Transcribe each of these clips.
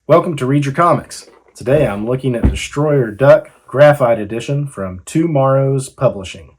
Welcome to Read Your Comics. Today I'm looking at Destroyer Duck Graphite Edition from TwoMorrows Publishing.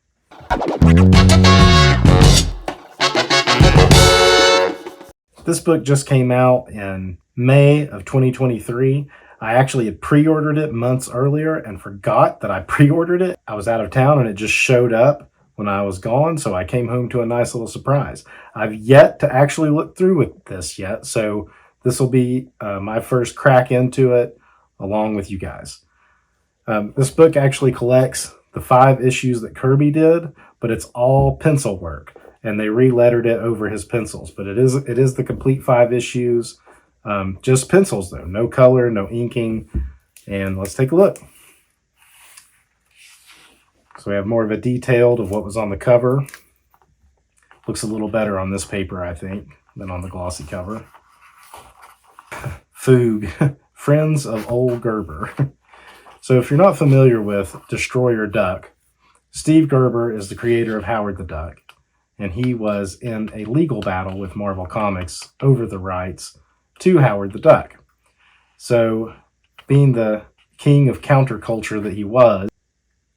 This book just came out in May of 2023. I actually had pre-ordered it months earlier and forgot that I pre-ordered it. I was out of town and it just showed up when I was gone, so I came home to a nice little surprise. I've yet to actually look through with this yet, so this will be my first crack into it along with you guys. This book actually collects the 5 issues that Kirby did, but it's all pencil work, and they re-lettered it over his pencils. But it is the complete 5 issues, just pencils though, no color, no inking. And let's take a look. So we have more of a detailed of what was on the cover. Looks a little better on this paper, I think, than on the glossy cover. Foog, Friends of Old Gerber. So if you're not familiar with Destroyer Duck, Steve Gerber is the creator of Howard the Duck, and he was in a legal battle with Marvel Comics over the rights to Howard the Duck. So being the king of counterculture that he was,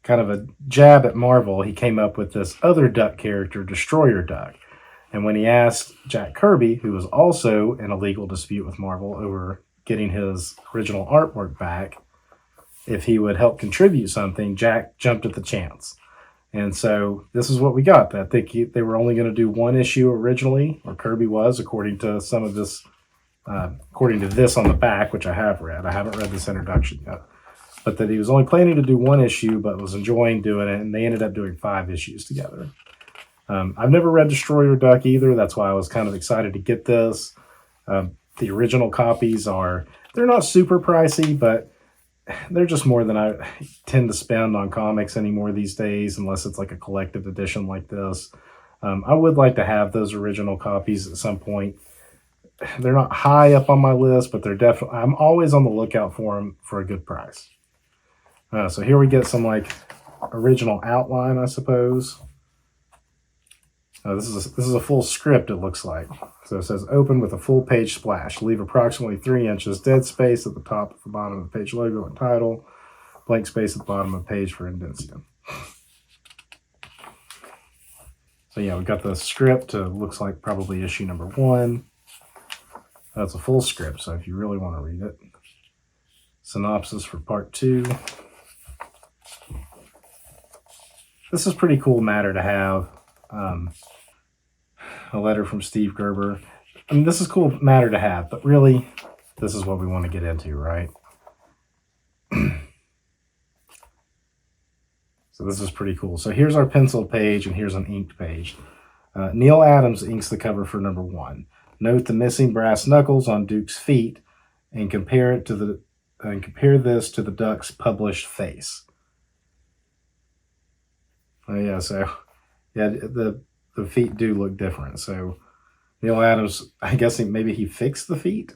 kind of a jab at Marvel, he came up with this other duck character, Destroyer Duck. And when he asked Jack Kirby, who was also in a legal dispute with Marvel over getting his original artwork back, if he would help contribute something, Jack jumped at the chance. And so this is what we got. I think they were only going to do 1 issue originally, or Kirby was, according to some of this, according to this on the back, which I have read. I haven't read this introduction yet. But that he was only planning to do 1 issue, but was enjoying doing it, and they ended up doing 5 issues together. I've never read Destroyer Duck either. That's why I was kind of excited to get this. The original copies they're not super pricey, but they're just more than I tend to spend on comics anymore these days, unless it's like a collected edition like this. I would like to have those original copies at some point. They're not high up on my list, but they're definitely, I'm always on the lookout for them for a good price. So here we get some like original outline, I suppose. This is a full script, it looks like. So it says, open with a full page splash. Leave approximately 3 inches dead space at the top of the bottom of the page logo and title. Blank space at the bottom of the page for indentation. So yeah, we got the script. Looks like probably issue number 1. That's a full script, so if you really want to read it. Synopsis for part 2. This is pretty cool matter to have. A letter from Steve Gerber. I mean, this is cool matter to have, but really, this is what we want to get into, right? So this is pretty cool. So here's our pencil page, and here's an inked page. Neil Adams inks the cover for number 1. Note the missing brass knuckles on Duke's feet, and compare this to the duck's published face. Oh yeah, so yeah, the feet do look different. So Neil Adams, I guess maybe he fixed the feet.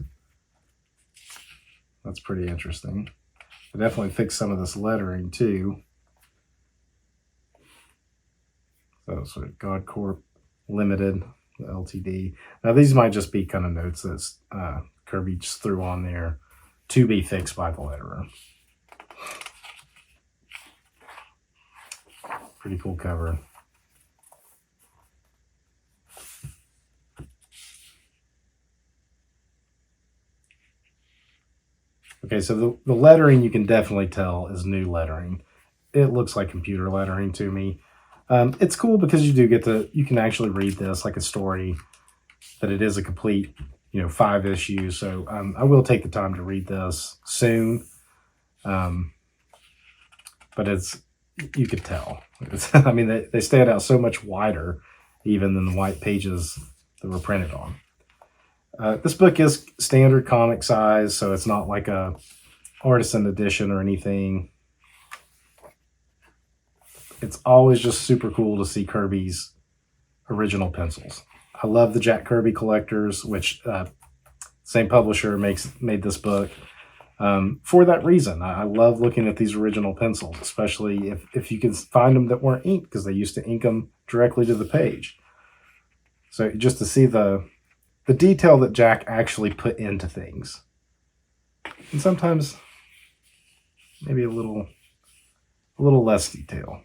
That's pretty interesting. He definitely fixed some of this lettering too. So sort of God Corp Limited, the LTD. Now these might just be kind of notes that Kirby just threw on there to be fixed by the letterer. Pretty cool cover. Okay, so the lettering you can definitely tell is new lettering. It looks like computer lettering to me. It's cool because you can actually read this like a story, that it is a complete, 5 issues. So I will take the time to read this soon. But you could tell. I mean, they stand out so much wider even than the white pages that were printed on. This book is standard comic size, so it's not like a artisan edition or anything. It's always just super cool to see Kirby's original pencils. I love the Jack Kirby collectors, which same publisher made this book. For that reason, I love looking at these original pencils, especially if you can find them that weren't inked, because they used to ink them directly to the page. So just to see the detail that Jack actually put into things And sometimes maybe a little less detail.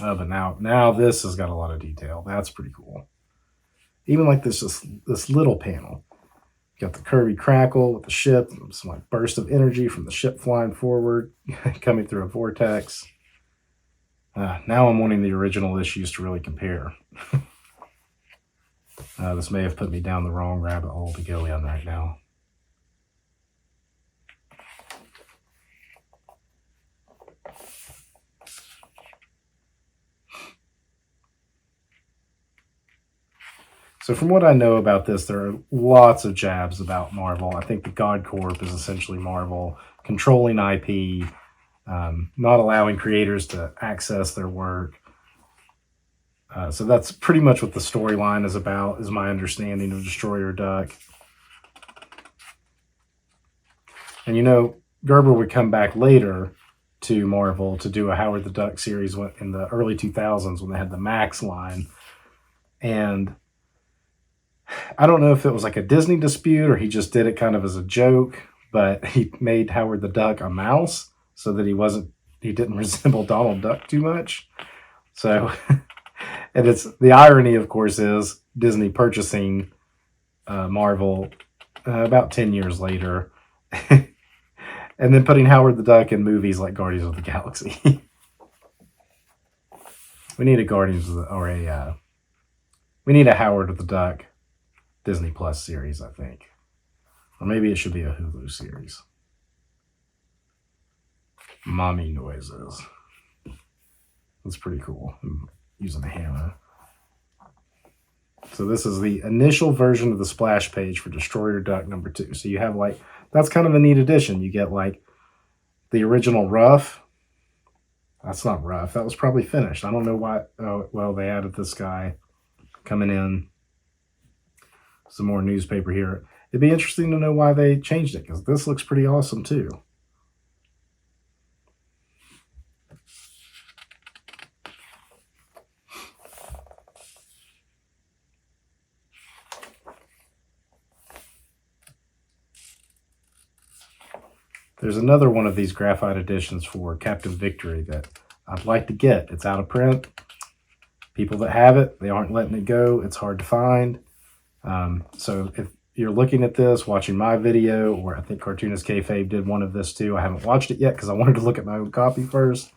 But now this has got a lot of detail. That's pretty cool. Even like this little panel. You got the Kirby crackle with the ship, some like burst of energy from the ship flying forward, coming through a vortex. Now I'm wanting the original issues to really compare. This may have put me down the wrong rabbit hole to go in right now. So from what I know about this, there are lots of jabs about Marvel. I think the God Corp is essentially Marvel, controlling IP, not allowing creators to access their work. So that's pretty much what the storyline is about, is my understanding of Destroyer Duck. And you know, Gerber would come back later to Marvel to do a Howard the Duck series in the early 2000s when they had the Max line. And I don't know if it was like a Disney dispute or he just did it kind of as a joke, but he made Howard the Duck a mouse so that he didn't resemble Donald Duck too much. So, and it's the irony, of course, is Disney purchasing Marvel about 10 years later, and then putting Howard the Duck in movies like Guardians of the Galaxy. We need a we need a Howard the Duck Disney Plus series, I think. Or maybe it should be a Hulu series. Mommy noises. That's pretty cool. I'm using a hammer. So this is the initial version of the splash page for Destroyer Duck #2. So you have like, that's kind of a neat addition. You get like the original rough. That's not rough. That was probably finished. I don't know why. Oh, well, they added this guy coming in. Some more newspaper here. It'd be interesting to know why they changed it, because this looks pretty awesome too. There's another one of these graphite editions for Captain Victory that I'd like to get. It's out of print. People that have it, they aren't letting it go. It's hard to find. So if you're looking at this, watching my video, or I think Cartoonist Kayfabe did one of this too. I haven't watched it yet because I wanted to look at my own copy first.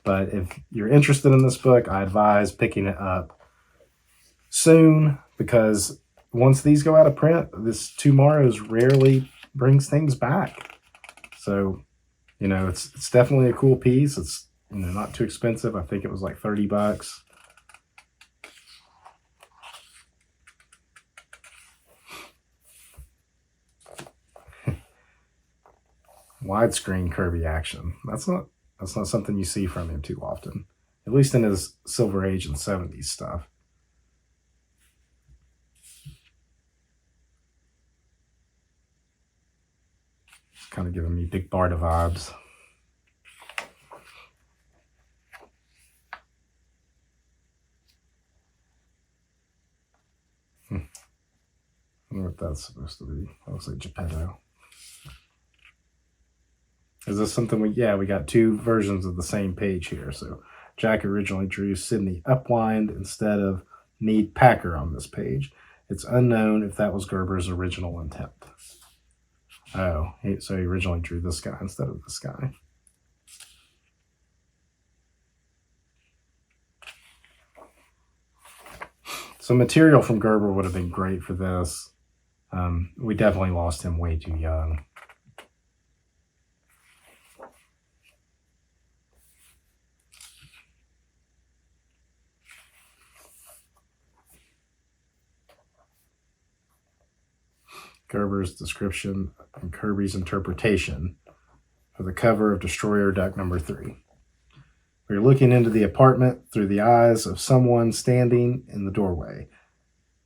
But if you're interested in this book, I advise picking it up soon, because once these go out of print, this TwoMorrows rarely brings things back. So, you know, it's definitely a cool piece. It's, you know, not too expensive. I think it was like $30. Widescreen Kirby action. That's not something you see from him too often. At least in his Silver Age and 70s stuff. It's kind of giving me Big Barda vibes. I wonder what that's supposed to be. That looks like Geppetto. Is this something we got two versions of the same page here. So Jack originally drew Sydney upwind instead of Meade Packer on this page. It's unknown if that was Gerber's original intent. Oh, so he originally drew this guy instead of this guy. So material from Gerber would have been great for this. We definitely lost him way too young. Gerber's description and Kirby's interpretation for the cover of Destroyer Duck #3. We're looking into the apartment through the eyes of someone standing in the doorway.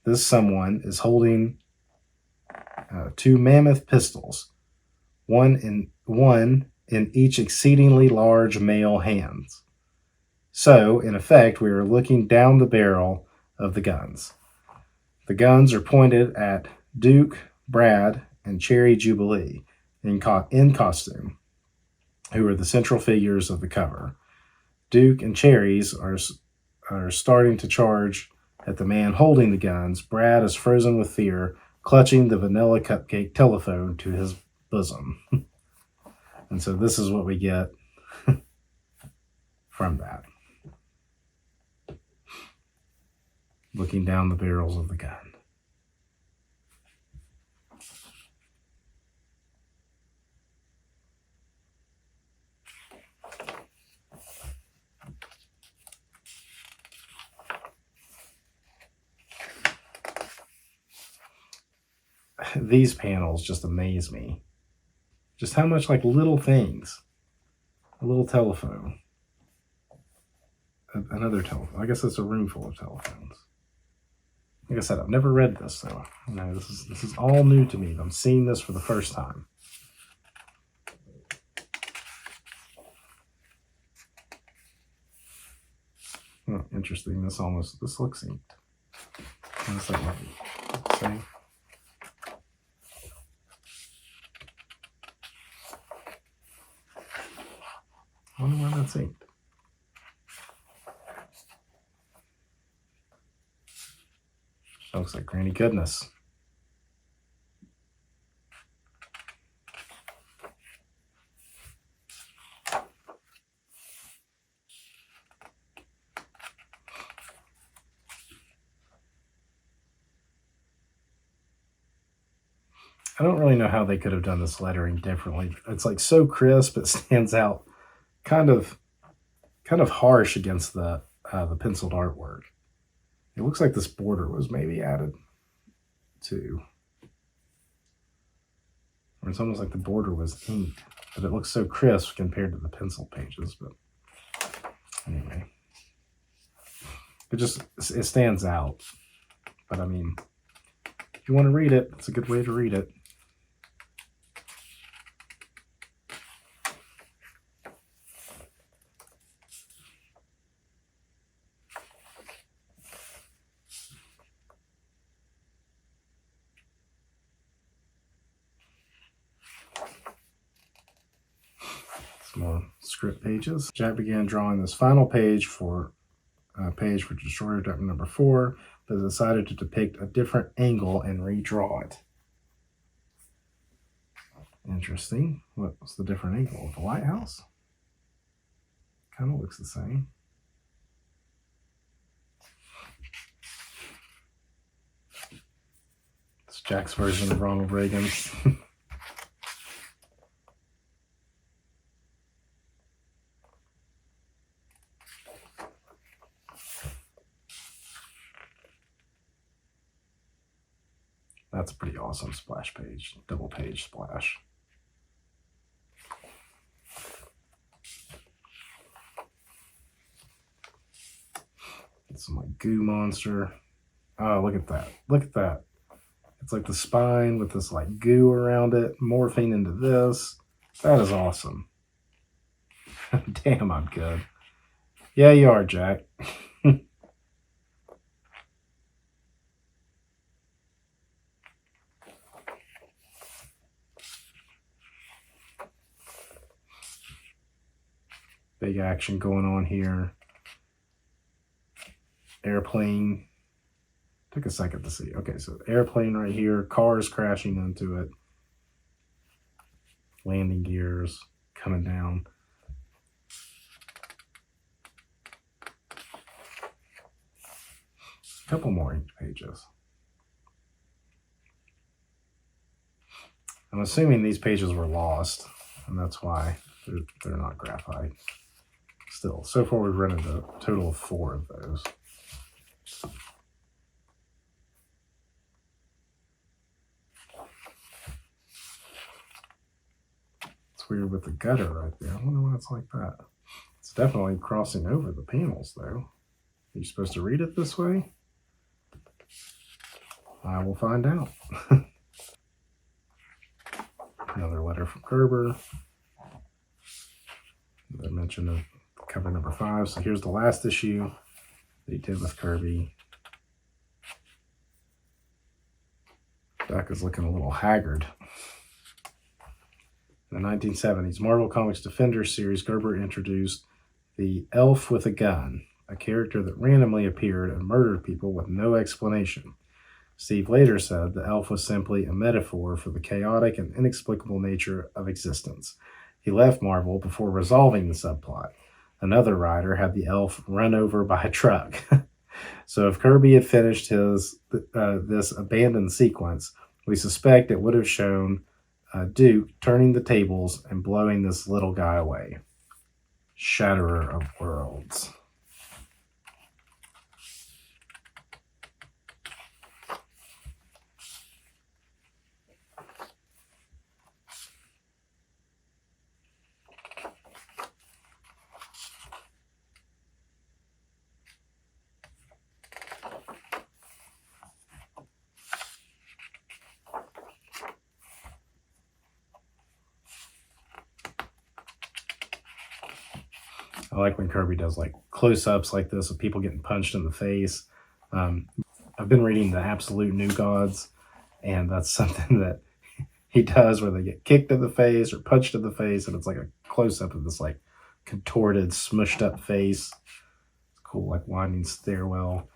This someone is holding two mammoth pistols, one in each exceedingly large male hands. So, in effect, we are looking down the barrel of the guns. The guns are pointed at Duke, Brad, and Cherry Jubilee in costume, who are the central figures of the cover. Duke and Cherries are starting to charge at the man holding the guns. Brad is frozen with fear, clutching the vanilla cupcake telephone to his bosom. And so this is what we get from that. Looking down the barrels of the gun. These panels just amaze me. Just how much like little things. A little telephone. Another telephone. I guess it's a room full of telephones. Like I said, I've never read this, so this is all new to me. I'm seeing this for the first time. Oh, interesting. This looks inked. What's that like? See? I wonder why that's inked. That looks like Granny Goodness. I don't really know how they could have done this lettering differently. It's like so crisp, it stands out kind of harsh against the penciled artwork. It looks like this border was maybe added to, or it's almost like the border was inked, but it looks so crisp compared to the pencil pages. But anyway, it stands out. But I mean, if you want to read it, it's a good way to read it. More script pages. Jack began drawing this final page for Destroyer Duck number 4, but decided to depict a different angle and redraw it. Interesting. What's the different angle of the lighthouse? Kind of looks the same. It's Jack's version of Ronald Reagan. That's a pretty awesome splash page, double page splash. It's some like goo monster. Oh, look at that. Look at that. It's like the spine with this like goo around it, morphing into this. That is awesome. Damn, I'm good. Yeah, you are, Jack. Big action going on here. Airplane. Took a second to see. Okay, so airplane right here. Cars crashing into it. Landing gears coming down. A couple more inked pages. I'm assuming these pages were lost, and that's why they're not graphite. Still, so far we've rented a total of 4 of those. It's weird with the gutter right there. I wonder why it's like that. It's definitely crossing over the panels, though. Are you supposed to read it this way? I will find out. Another letter from Gerber. Another mention of cover number 5. So here's the last issue that he did with Kirby. Duck is looking a little haggard. In the 1970s, Marvel Comics Defender series, Gerber introduced the Elf with a Gun, a character that randomly appeared and murdered people with no explanation. Steve later said the elf was simply a metaphor for the chaotic and inexplicable nature of existence. He left Marvel before resolving the subplot. Another writer had the elf run over by a truck. So if Kirby had finished his this abandoned sequence, we suspect it would have shown Duke turning the tables and blowing this little guy away. Shatterer of Worlds. I like when Kirby does like close-ups like this of people getting punched in the face. I've been reading the Absolute New Gods, and that's something that he does where they get kicked in the face or punched in the face, and it's like a close-up of this like contorted, smushed up face. It's cool, like winding stairwell.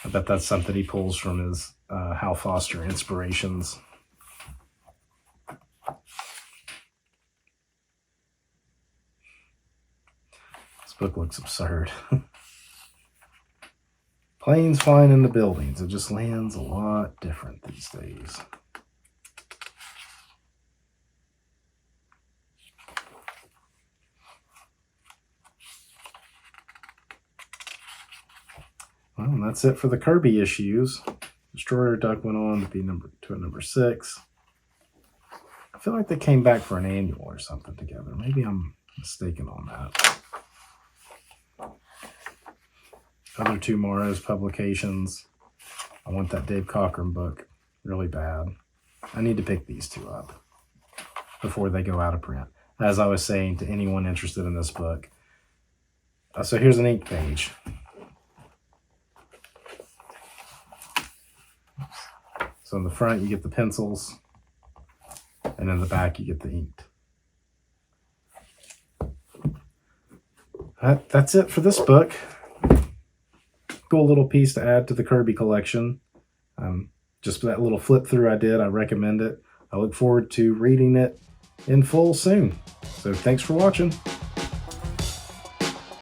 I bet that's something he pulls from his Hal Foster inspirations. Book looks absurd. Planes flying into buildings. It just lands a lot different these days. Well, and that's it for the Kirby issues. Destroyer Duck went on to be number 6. I feel like they came back for an annual or something together. Maybe I'm mistaken on that. Other TwoMorrows publications. I want that Dave Cockrum book really bad. I need to pick these two up before they go out of print. As I was saying to anyone interested in this book. So here's an ink page. So in the front you get the pencils, and in the back you get the inked. That's it for this book. Cool little piece to add to the Kirby collection. Just that little flip through I did, I recommend it. I look forward to reading it in full soon. So thanks for watching.